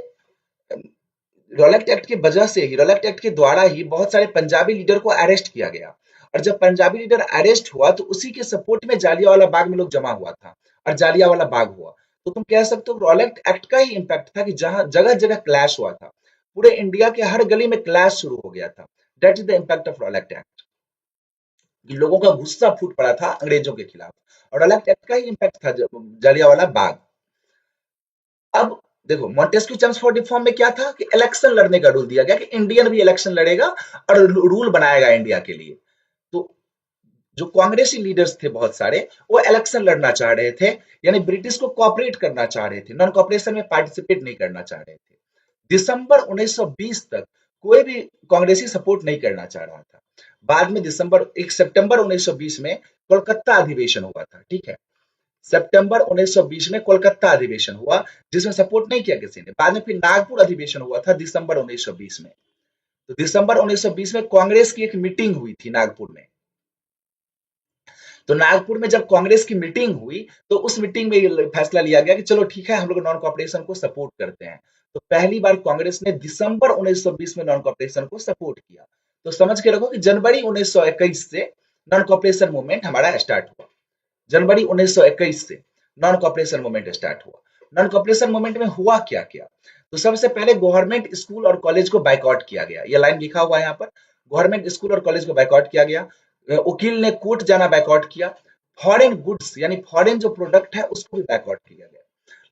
रॉलेट एक्ट की वजह से ही, रॉलेट एक्ट के द्वारा ही बहुत सारे पंजाबी लीडर को अरेस्ट किया गया। और जब पंजाबी लीडर अरेस्ट हुआ तो उसी के सपोर्ट में जालियांवाला बाग में लोग जमा हुआ था और जालियांवाला बाग हुआ। तो तुम कह सकते हो रॉलेट एक्ट का ही इम्पैक्ट था कि जहां जगह जगह क्लैश हुआ था, पूरे इंडिया के हर गली में क्लैश शुरू हो गया था। That is the impact of Rowlatt act, कि लोगों का गुस्सा फूट पड़ा था अंग्रेजों के खिलाफ। और रॉलेट एक्ट का ही इम्पैक्ट था जालियांवाला बाग। अब देखो, मॉन्टेस्क्यू चेम्सफोर्ड रिफॉर्म में क्या था कि इलेक्शन लड़ने का रूल दिया गया कि इंडियन भी इलेक्शन लड़ेगा और रूल बनाएगा इंडिया के लिए। तो जो कांग्रेसी लीडर्स थे बहुत सारे, वो इलेक्शन लड़ना चाह रहे थे, यानी ब्रिटिश को कॉपरेट करना चाह रहे थे, नॉन कॉपरेशन में पार्टिसिपेट नहीं करना चाह रहे थे। दिसंबर 1920 तक कोई भी कांग्रेसी सपोर्ट नहीं करना चाह रहा था। बाद में सितंबर 1920 में कोलकाता अधिवेशन हुआ था, ठीक है। सितंबर 1920 में कोलकाता अधिवेशन हुआ, जिसमें सपोर्ट नहीं किया किसी ने। बाद में फिर नागपुर अधिवेशन हुआ था दिसंबर 1920 में। तो दिसंबर 1920 में कांग्रेस की एक मीटिंग हुई थी नागपुर में। तो नागपुर में जब कांग्रेस की मीटिंग हुई, तो उस मीटिंग में ये फैसला लिया गया कि चलो ठीक है, हम लोग नॉन कॉपरेशन को सपोर्ट करते हैं। तो पहली बार कांग्रेस ने दिसंबर 1920 में नॉन कॉपरेशन को सपोर्ट किया। तो समझ के रखो कि जनवरी 1921 से नॉन कॉपरेशन मूवमेंट हमारा स्टार्ट हुआ। जनवरी 1921 से नॉन कॉपरेशन मूवमेंट स्टार्ट हुआ। नॉन कॉपरेशन मूवमेंट में हुआ क्या क्या? तो सबसे पहले गवर्नमेंट स्कूल और कॉलेज को बाइकआउट किया गया। ये लाइन लिखा हुआ है यहाँ पर, गवर्नमेंट स्कूल और कॉलेज को बाइकआउट किया गया। वकील ने कोर्ट जाना बाइकआउट किया। फॉरेन गुड्स यानी फॉरेन जो प्रोडक्ट है उसको भी बाइकआउट किया गया।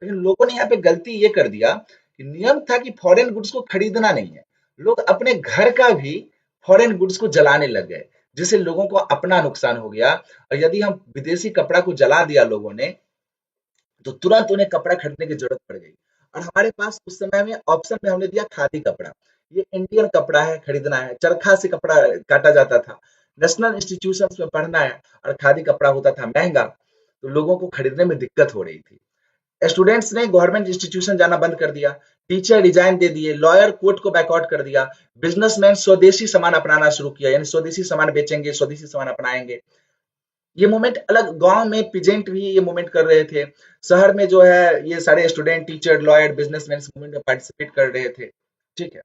लेकिन लोगों ने यहाँ पे गलती ये कर दिया कि नियम था कि फॉरेन गुड्स को खरीदना नहीं है, लोग अपने घर का भी फॉरेन गुड्स को जलाने लग गए, जिससे लोगों को अपना नुकसान हो गया। और यदि हम विदेशी कपड़ा को जला दिया लोगों ने, तो तुरंत उन्हें कपड़ा खरीदने की जरूरत पड़ गई। और हमारे पास उस समय में ऑप्शन में हमने दिया खादी कपड़ा। ये इंडियन कपड़ा है, खरीदना है, चरखा से कपड़ा काटा जाता था, नेशनल इंस्टीट्यूशन में पढ़ना है, और खादी कपड़ा होता था महंगा, तो लोगों को खरीदने में दिक्कत हो रही थी। स्टूडेंट्स ने गवर्नमेंट इंस्टीट्यूशन जाना बंद कर दिया, टीचर रिजाइन दे दिए, लॉयर कोर्ट को बैकआउट कर दिया, बिजनेसमैन स्वदेशी सामान अपनाना शुरू किया, यानी स्वदेशी सामान बेचेंगे, स्वदेशी सामान अपनाएंगे। ये मूवमेंट अलग, गांव में पीजेंट भी ये मूवमेंट कर रहे थे, शहर में जो है ये सारे स्टूडेंट, टीचर, लॉयर, बिजनेसमैन इस मूवमेंट में पार्टिसिपेट कर रहे थे, ठीक है।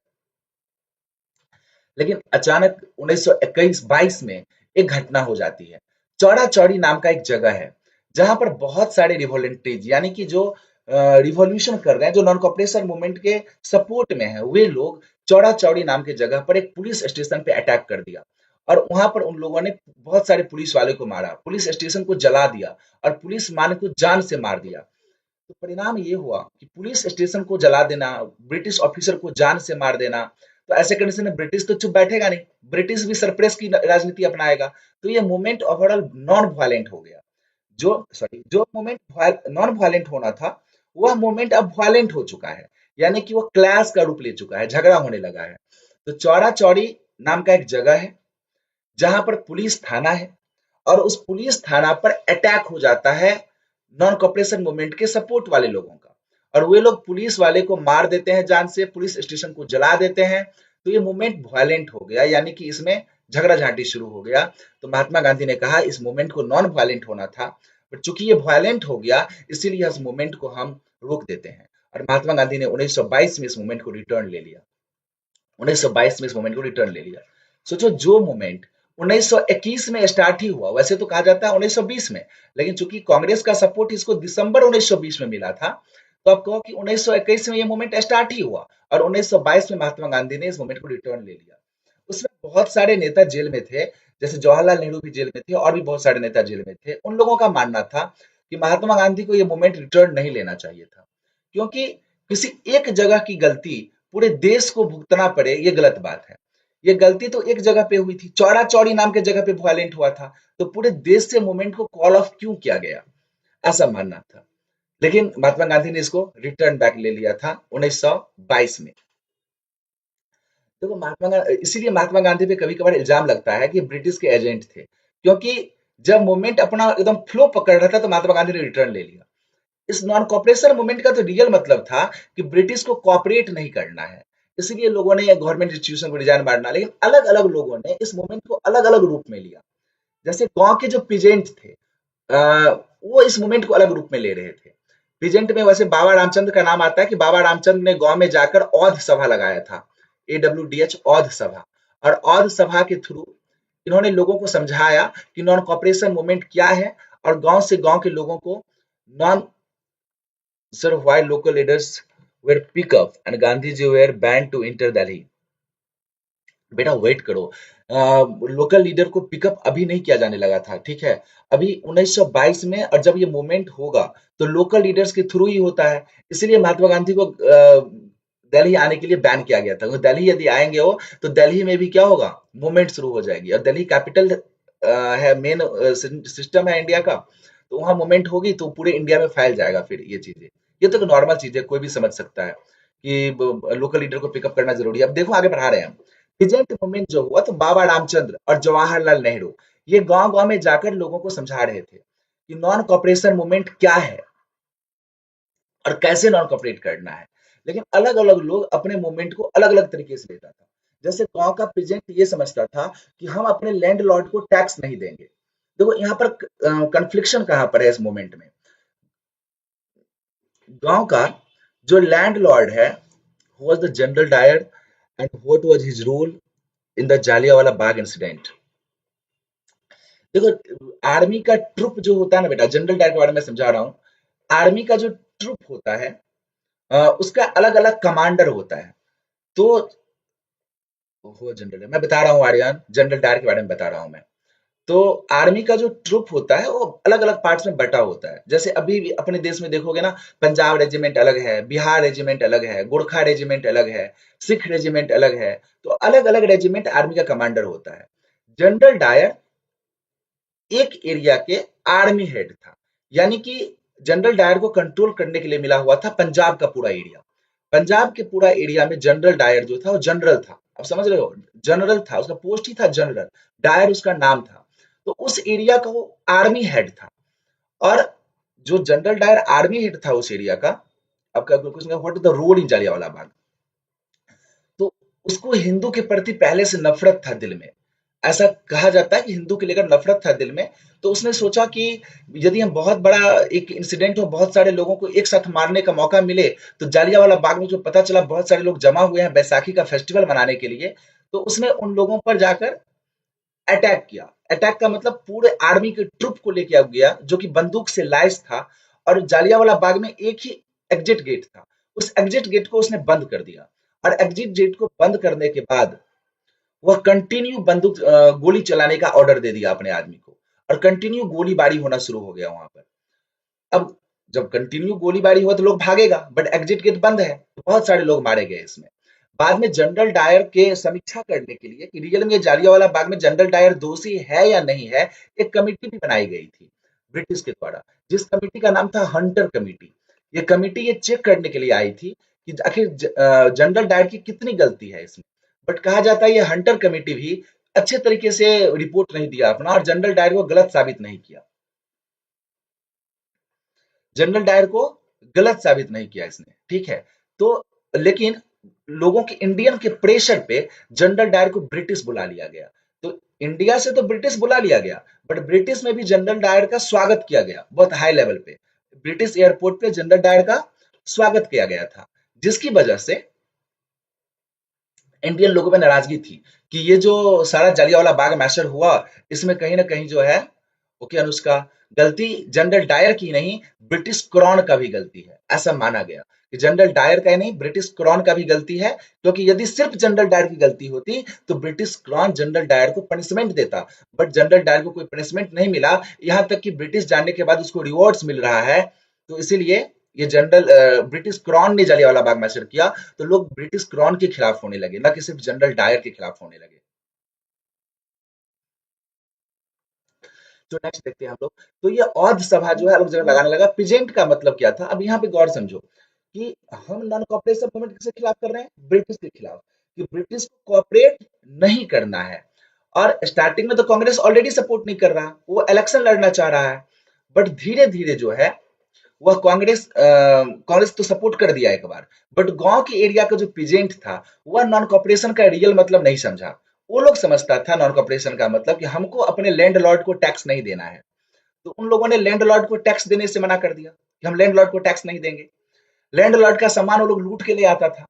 लेकिन अचानक 1921-22 में एक घटना हो जाती है। चौड़ा चौड़ी नाम का एक जगह है, जहां पर बहुत सारे रिवोलेंटरीज यानी कि जो रिवॉल्यूशन कर रहे हैं, जो नॉन कॉपरेशन मूवमेंट के सपोर्ट में है, वे लोग चौड़ा चौड़ी नाम की जगह पर एक पुलिस स्टेशन पे अटैक कर दिया। और वहां पर उन लोगों ने बहुत सारे पुलिस वाले को मारा, पुलिस स्टेशन को जला दिया, और पुलिस मान को जान से मार दिया। तो परिणाम ये हुआ कि पुलिस स्टेशन को जला देना, ब्रिटिश ऑफिसर को जान से मार देना, तो ऐसे कंडीशन में ब्रिटिश तो चुप बैठेगा नहीं, ब्रिटिश भी सरप्रेस की राजनीति अपनाएगा। तो ये मूवमेंट ओवरऑल नॉन वायलेंट हो गया। जो मूवमेंट नॉन वायलेंट होना था, वह मूवमेंट अब वायलेंट हो चुका है, यानी कि वह क्लैश का रूप ले चुका है, झगड़ा होने लगा है। तो चौरा चौड़ी नाम का एक जगह है, जहां पर पुलिस थाना है, और उस पुलिस थाना पर अटैक हो जाता है नॉन कॉपरेशन मूवमेंट के सपोर्ट वाले लोगों का, और वे लोग पुलिस वाले को मार देते हैं जान से, पुलिस स्टेशन को जला देते हैं। तो ये मूवमेंट वायलेंट हो गया, यानी कि इसमें झगड़ा झांटी शुरू हो गया। तो महात्मा गांधी ने कहा इस मूवमेंट को नॉन वायलेंट होना था, पर चूंकि ये वायलेंट हो गया, इसीलिए इस मूवमेंट को हम रोक देते हैं। और महात्मा गांधी ने 1922 में इस मूवमेंट को रिटर्न ले लिया। 1922 में इस मूवमेंट को रिटर्न ले लिया। सोचो, जो मूवमेंट 1921 में स्टार्ट ही हुआ, वैसे तो कहा जाता है 1920 में, लेकिन चूंकि कांग्रेस का सपोर्ट इसको दिसंबर 1920 में मिला था, तो आप कहो कि 1921 में ये मूवमेंट स्टार्ट ही हुआ, और 1922 में महात्मा गांधी ने इस मूवमेंट को रिटर्न ले लिया। उसमें बहुत सारे नेता जेल में थे, जैसे जवाहरलाल नेहरू भी जेल में थे, और भी बहुत सारे नेता जेल में थे। उन लोगों का मानना था कि महात्मा गांधी को ये मूवमेंट रिटर्न नहीं लेना चाहिए था, क्योंकि किसी एक जगह की गलती पूरे देश को भुगतना पड़े, ये गलत बात है। ये गलती तो एक जगह पे हुई थी, चौड़ा चौड़ी नाम के जगह पे वायलेंट हुआ था, तो पूरे देश से मूवमेंट को कॉल ऑफ क्यों किया गया, ऐसा मानना था। लेकिन महात्मा गांधी ने इसको रिटर्न बैक ले लिया था 1922 में। देखो, इसीलिए महात्मा गांधी पे कभी कभार इल्जाम लगता है कि ब्रिटिश के एजेंट थे, क्योंकि जब मूवमेंट अपना एकदम फ्लो पकड़ रहा था, तो महात्मा गांधी ने रिटर्न ले लिया। इस नॉन कॉपरेशन मूवमेंट का तो रियल मतलब था कि ब्रिटिश को कॉपरेट नहीं करना है, इसलिए लोगों ने गवर्नमेंट इंस्टीट्यूशन को डिजाइन मारना। लेकिन अलग अलग लोगों ने इस मूवमेंट को अलग अलग रूप में लिया। जैसे गांव के जो पीजेंट थे, वो इस मूवमेंट को अलग रूप में ले रहे थे। पीजेंट में वैसे बाबा रामचंद्र का नाम आता है कि बाबा रामचंद्र ने गांव में जाकर औध सभा लगाया था, AWDH औध सभा। और औध सभा के थ्रू इन्होंने लोगों को समझाया कि नॉन कॉपरेशन मूवमेंट क्या है, और गांव से गांव के लोगों को non Sir, why local leaders were picked up and Gandhiji were banned to enter Delhi? बेटा वेट करो, लोकल लीडर को पिकअप अभी नहीं किया जाने लगा था, ठीक है। अभी 1922 में, और जब ये मूवमेंट होगा तो लोकल लीडर्स के थ्रू ही होता है, इसलिए महात्मा गांधी को दिल्ली आने के लिए बैन किया गया था। दिल्ली यदि आएंगे वो, तो दिल्ली में भी क्या होगा, मूवमेंट शुरू हो जाएगी, और दिल्ली कैपिटल है मेन सिस्टम है इंडिया का, तो वहाँ मूवमेंट होगी तो पूरे इंडिया में फैल जाएगा फिर ये चीजें। ये तो नॉर्मल चीज है, कोई भी समझ सकता है कि लोकल लीडर को पिकअप करना जरूरी है। अब देखो आगे बढ़ा रहे हैं हम। पीजेंट मूवमेंट जो हुआ तो बाबा रामचंद्र और जवाहरलाल नेहरू ये गांव गांव में जाकर लोगों को समझा रहे थे कि नॉन कॉपरेशन मूवमेंट क्या है और कैसे नॉन कॉपरेट करना है। लेकिन अलग अलग लोग अपने मूवमेंट को अलग अलग तरीके से लेता था। जैसे गांव का पीजेंट ये समझता था कि हम अपने लैंड लॉर्ड को टैक्स नहीं देंगे। देखो यहाँ पर कन्फ्लिक्शन कहाँ पर है इस मूवमेंट में। गांव का जो लैंडलॉर्ड है was the General Dyer and what was his role in the Jallianwala Bagh incident. देखो आर्मी का ट्रुप जो होता है ना बेटा, जनरल डायर के बारे में समझा रहा हूँ। आर्मी का जो ट्रुप होता है उसका अलग अलग कमांडर होता है। तो वो जनरल है, मैं बता रहा हूँ आर्यन, जनरल डायर के बारे में बता रहा हूँ मैं। तो आर्मी का जो ट्रुप होता है वो अलग अलग पार्ट्स में बटा होता है। जैसे अभी भी अपने देश में देखोगे ना, पंजाब रेजिमेंट अलग है, बिहार रेजिमेंट अलग है, गोरखा रेजिमेंट अलग है, सिख रेजिमेंट अलग है। तो अलग अलग रेजिमेंट आर्मी का कमांडर होता है। जनरल डायर एक एरिया के आर्मी हेड था, यानी कि जनरल डायर को कंट्रोल करने के लिए मिला हुआ था पंजाब का पूरा एरिया। पंजाब के पूरा एरिया में जनरल डायर जो था वो जनरल था। अब समझ रहे हो, जनरल था, उसका पोस्ट ही था जनरल, डायर उसका नाम था। तो उस एरिया का वो आर्मी हेड था। और जो जनरल डायर आर्मी हेड था उस एरिया का, आपका question what is the role in Jallianwala Bagh, तो उसको हिंदू के प्रति पहले से नफरत था दिल में। ऐसा कहा जाता है कि हिंदू के लेकर नफरत था दिल में। तो उसने सोचा कि यदि हम बहुत बड़ा एक इंसिडेंट हो, बहुत सारे लोगों को एक साथ मारने का मौका मिले, तो जालियांवाला बाग में जो पता चला बहुत सारे लोग जमा हुए हैं बैसाखी का फेस्टिवल मनाने के लिए, तो उसने उन लोगों पर जाकर अटैक किया। अटैक का मतलब पूरे आर्मी के ट्रुप को लेके आ गया जो कि बंदूक से लैस था। और जालियांवाला बाग में एक ही एग्जिट गेट था, उस एग्जिट गेट को उसने बंद कर दिया। और एग्जिट गेट को बंद करने के बाद वह कंटिन्यू बंदूक गोली चलाने का ऑर्डर दे दिया अपने आदमी को। और कंटिन्यू गोलीबारी होना शुरू हो गया वहां पर। अब जब कंटिन्यू गोलीबारी हुआ तो लोग भागेगा, बट एग्जिट गेट बंद है, तो बहुत सारे लोग मारे गए इसमें। बाद में जनरल डायर के समीक्षा करने के लिए कि रियल में जालियांवाला बाग में जनरल डायर दोषी है या नहीं है, एक कमेटी भी बनाई गई थी ब्रिटिश के द्वारा, जिस कमेटी का नाम था हंटर कमेटी। ये कमेटी ये चेक करने के लिए आई थी कि आखिर जनरल डायर की कितनी गलती है इसमें। बट कहा जाता है ये हंटर कमेटी भी अच्छे तरीके से रिपोर्ट नहीं दिया अपना, और जनरल डायर को गलत साबित नहीं किया। जनरल डायर को गलत साबित नहीं किया इसने, ठीक है। तो लेकिन लोगों के इंडियन के प्रेशर पे जनरल डायर को ब्रिटिश बुला लिया गया। तो इंडिया से तो ब्रिटिश बुला लिया गया, बट ब्रिटिश में भी जनरल डायर का स्वागत किया गया बहुत हाई लेवल पे। ब्रिटिश एयरपोर्ट पे जनरल डायर का स्वागत किया गया था, जिसकी वजह से इंडियन लोगों में नाराजगी थी कि ये जो सारा जालियांवाला बाग मैसर हुआ, इसमें कहीं ना कहीं जो है, ओके अनुष्का, गलती जनरल डायर की नहीं, ब्रिटिश क्राउन का भी गलती है। ऐसा माना गया कि जनरल डायर का ही नहीं, ब्रिटिश क्राउन का भी गलती है। क्योंकि यदि सिर्फ जनरल डायर की गलती होती तो ब्रिटिश क्राउन जनरल डायर को पनिशमेंट देता, बट जनरल डायर को कोई पनिशमेंट नहीं मिला। यहाँ तक कि ब्रिटिश जाने के बाद उसको रिवॉर्ड्स मिल रहा है। तो इसीलिए ये जनरल ब्रिटिश क्राउन ने जलियांवाला बाग मैसर किया। तो लोग ब्रिटिश क्राउन के खिलाफ होने लगे, ना कि सिर्फ जनरल डायर के खिलाफ होने लगे। तो नेक्स्ट देखते हैं हम लोग। तो ये औध सभा जो है अलग जगह लगाने लगा। पिजेंट का मतलब क्या था, अब यहाँ पे गौर समझो कि हम नॉन कॉपरेशन मूवमेंट किसके खिलाफ कर रहे हैं, ब्रिटिश के खिलाफ, कि ब्रिटिश को कॉपरेट नहीं करना है। और स्टार्टिंग में तो कांग्रेस ऑलरेडी सपोर्ट नहीं कर रहा, वो इलेक्शन लड़ना चाह रहा है। बट धीरे धीरे जो है वह कांग्रेस तो सपोर्ट कर दिया एक बार, बट गांव के एरिया का जो पीजेंट था वह नॉन कॉपरेशन का रियल मतलब नहीं समझा। वो लोग समझता था नॉन कॉपरेशन का मतलब कि हमको अपने लैंड लॉर्ड को टैक्स नहीं देना है। तो उन लोगों ने लैंड लॉर्ड को टैक्स देने से मना कर दिया कि हम लैंड लॉर्ड को टैक्स नहीं देंगे। लैंड लॉर्ड का सामान वो लोग लूट के ले आता था।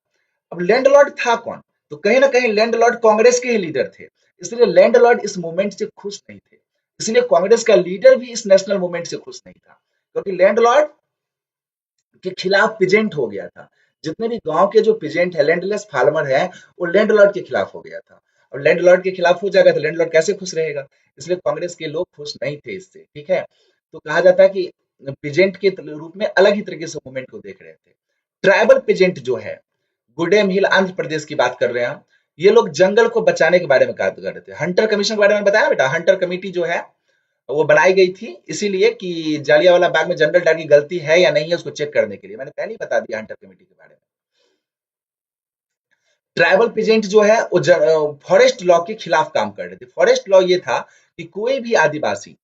अब लैंड लॉर्ड था कौन, तो कहीं ना कहीं लैंड लॉर्ड कांग्रेस के ही लीडर थे। इसलिए लैंड लॉर्ड इस मूवमेंट से खुश नहीं थे। इसलिए कांग्रेस का लीडर भी इस नेशनल मूवमेंट से खुश नहीं था, क्योंकि लैंड लॉर्ड के खिलाफ पिजेंट हो गया था। जितने भी गांव के जो पिजेंट है, लैंडलेस फार्मर है, वो लैंड लॉर्ड के खिलाफ हो गया था। और लैंड लॉर्ड के खिलाफ हो जाएगा तो लैंड लॉर्ड कैसे खुश रहेगा। इसलिए कांग्रेस के लोग खुश नहीं थे इससे, ठीक है। तो कहा जाता है कि पिजेंट के रूप में अलग ही तरीके से मूवमेंट को देख रहे थे। ट्राइबल पिजेंट जो है, गुडेम हिल आंध्र प्रदेश की बात कर रहे हैं हम। ये लोग जंगल को बचाने के बारे में बात कर रहे थे। हंटर कमीशन के बारे में बताया बेटा, हंटर कमेटी जो है वो बनाई गई थी इसीलिए कि जालियांवाला बाग में जनरल डायर की गलती है या नहीं है उसको चेक करने के लिए। मैंने पहले ही बता दिया हंटर कमेटी के बारे में। ट्राइबल पीजेंट जो है वो फॉरेस्ट लॉ के खिलाफ काम कर रहे थे। फॉरेस्ट लॉ ये था कि कोई भी आदिवासी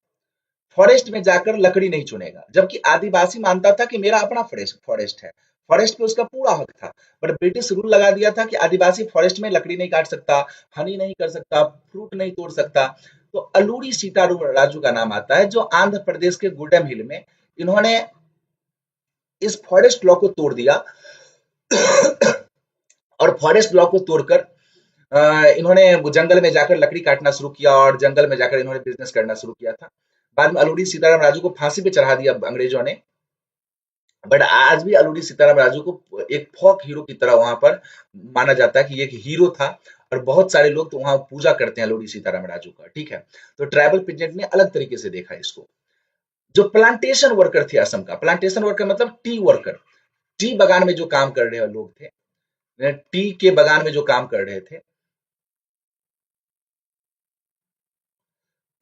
फॉरेस्ट में जाकर लकड़ी नहीं चुनेगा, जबकि आदिवासी मानता था कि मेरा अपना फॉरेस्ट फॉरेस्ट है, फॉरेस्ट पे उसका पूरा हक था। बट ब्रिटिश रूल लगा दिया था कि आदिवासी फॉरेस्ट में लकड़ी नहीं काट सकता, हनी नहीं कर सकता, फ्रूट नहीं तोड़ सकता। तो अलूरी सीतारामराजू का नाम आता है, जो आंध्र प्रदेश के गुडम हिल में इन्होंने इस फॉरेस्ट लॉ को तोड़ दिया और फॉरेस्ट लॉ को तोड़कर इन्होंने जंगल में जाकर लकड़ी काटना शुरू किया और जंगल में जाकर इन्होंने बिजनेस करना शुरू किया था। बाद में अलूरी सीताराम राजू को फांसी पे चढ़ा दिया अंग्रेजों ने। बट आज भी अलूरी सीताराम राजू को एक फोक हीरो की तरह वहां पर माना जाता है कि ये एक हीरो था, और बहुत सारे लोग तो वहां पूजा करते हैं अलूरी सीताराम राजू का। ठीक है, तो ट्राइबल पीजेंट ने अलग तरीके से देखा इसको। जो प्लांटेशन वर्कर थे असम का, प्लांटेशन वर्कर मतलब टी वर्कर, टी बगान में जो काम कर रहे लोग थे, टी के बगान में जो काम कर रहे थे,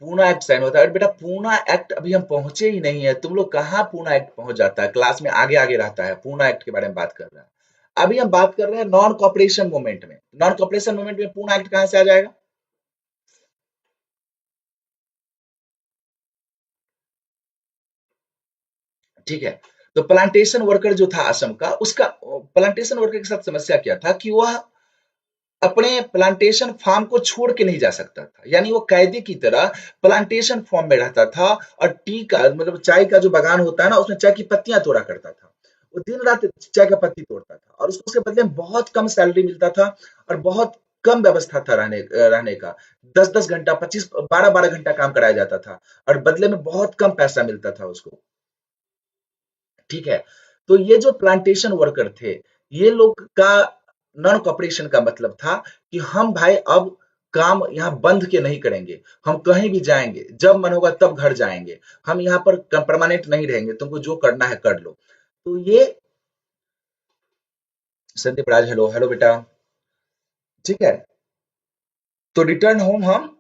पूना एक्ट साइन होता है। बेटा पूना एक्ट अभी हम पहुंचे ही नहीं है, तुम लोग कहाँ पूना एक्ट पहुंच जाता है, क्लास में आगे आगे रहता है। पूना एक्ट के बारे में बात कर रहा है, अभी हम बात कर रहे हैं नॉन कॉपरेशन मूवमेंट में। नॉन कॉपरेशन मूवमेंट में पूना एक्ट कहां से आ जाएगा? ठीक है, तो प्लांटेशन वर्कर जो था असम का, उसका प्लांटेशन वर्कर के साथ समस्या क्या था कि वह अपने प्लांटेशन फार्म को छोड़ के नहीं जा सकता था, यानी वो कैदी की तरह प्लांटेशन फार्म में रहता था। और टी का मतलब चाय का जो बागान होता है ना, उसमें चाय की पत्तियां तोड़ा करता था। वो दिन रात चाय का पत्ती तोड़ता था और उसको उसके बदले में बहुत कम सैलरी मिलता था और बहुत कम व्यवस्था था रहने का। 10-10 घंटा, 25 12-12 घंटा काम कराया जाता था और बदले में बहुत कम पैसा मिलता था उसको। ठीक है, तो ये जो प्लांटेशन वर्कर थे, ये लोग का नॉन कॉपरेशन का मतलब था कि हम भाई अब काम यहाँ बंद के नहीं करेंगे, हम कहीं भी जाएंगे, जब मन होगा तब घर जाएंगे, हम यहाँ पर परमानेंट नहीं रहेंगे, तुमको जो करना है कर लो। तो ये संदीप राज, हेलो हेलो बेटा। ठीक है, तो रिटर्न होम हम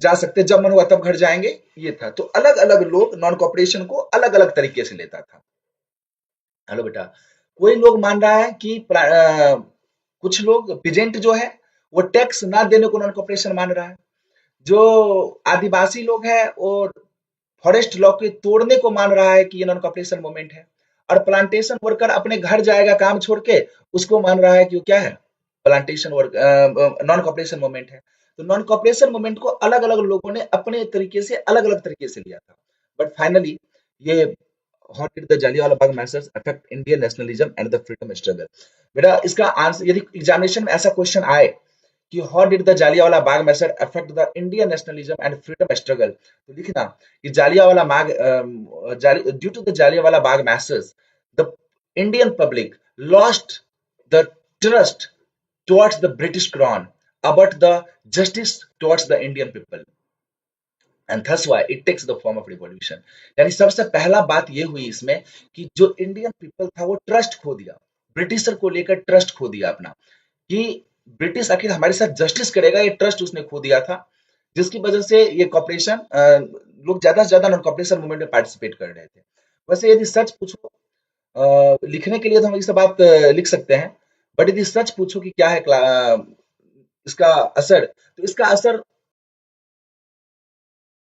जा सकते, जब मन हुआ तब घर जाएंगे, ये था। तो अलग अलग लोग नॉन कॉपरेशन को अलग अलग तरीके से लेता था। हेलो बेटा, कोई लोग मान रहा है कि कुछ लोग पिजेंट जो है वो टैक्स ना देने को नॉन कॉपरेशन मान रहा है। जो आदिवासी लोग हैं वो फॉरेस्ट लॉ के तोड़ने को मान रहा है कि ये नॉन कॉपरेशन मूवमेंट है। और प्लांटेशन वर्कर अपने घर जाएगा काम छोड़ के, उसको मान रहा है कि वो क्या है, plantation work non cooperation movement है। तो नॉन कॉपरेशन मूवमेंट को अलग अलग लोगों ने अपने तरीके से अलग अलग तरीके से लिया था। बट फाइनली ये how did the Jallianwala Bagh Messrs affect Indian nationalism and the freedom struggle. बेटा इसका आंसर, यदि एग्जामिनेशन में ऐसा क्वेश्चन आए कि how did the Jallianwala Bagh massacre affect the Indian nationalism and freedom struggle, तो लिखना कि Jallianwala Bagh due to the Jallianwala Bagh massacres the Indian public lost the trust towards the British crown about the justice towards the Indian people. And thus why it takes the form of revolution। यानी सबसे पहला बात ये हुई इसमें कि जो इंडियन पीपल था वो ट्रस्ट खो दिया, ब्रिटिशर को लेकर ट्रस्ट खो दिया अपना, कि ब्रिटिश आखिर हमारे साथ जस्टिस करेगा, ये ट्रस्ट उसने खो दिया था। जिसकी वजह से ये कॉपरेशन, लोग ज्यादा से ज्यादा नॉन कॉपरेशन मूवमेंट में पार्टिसिपेट कर रहे थे। वैसे यदि सच पूछो, लिखने के लिए तो हम ये सब बात लिख सकते हैं, बट यदि सच पूछो कि क्या है इसका असर, तो इसका असर